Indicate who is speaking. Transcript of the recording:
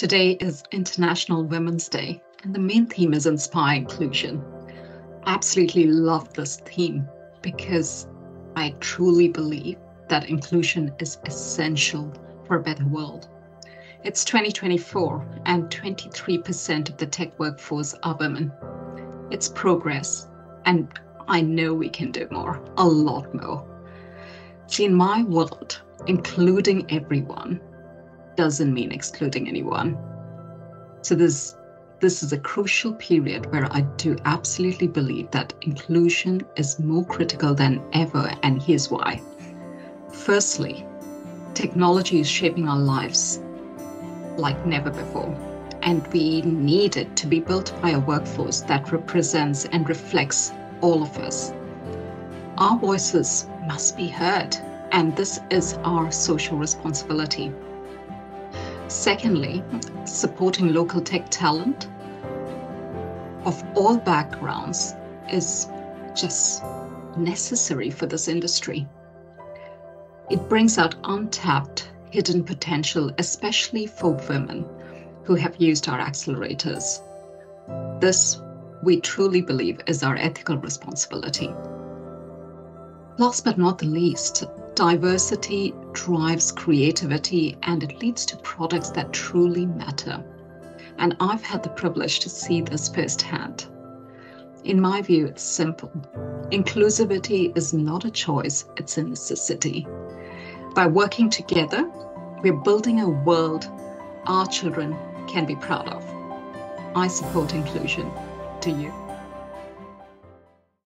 Speaker 1: Today is International Women's Day, and the main theme is Inspire Inclusion. I absolutely love this theme because I truly believe that inclusion is essential for a better world. It's 2024, and 23% of the tech workforce are women. It's progress, and I know we can do more, a lot more. See, in my world, including everyone doesn't mean excluding anyone. So this is a crucial period where I do absolutely believe that inclusion is more critical than ever, and here's why. Firstly, technology is shaping our lives like never before, and we need it to be built by a workforce that represents and reflects all of us. Our voices must be heard, and this is our social responsibility. Secondly, supporting local tech talent of all backgrounds is just necessary for this industry. It brings out untapped, hidden potential, especially for women who have used our accelerators. This, we truly believe, is our ethical responsibility. Last but not the least, diversity drives creativity and it leads to products that truly matter. And I've had the privilege to see this firsthand. In my view, it's simple. Inclusivity is not a choice, it's a necessity. By working together, we're building a world our children can be proud of. I support inclusion. Do you?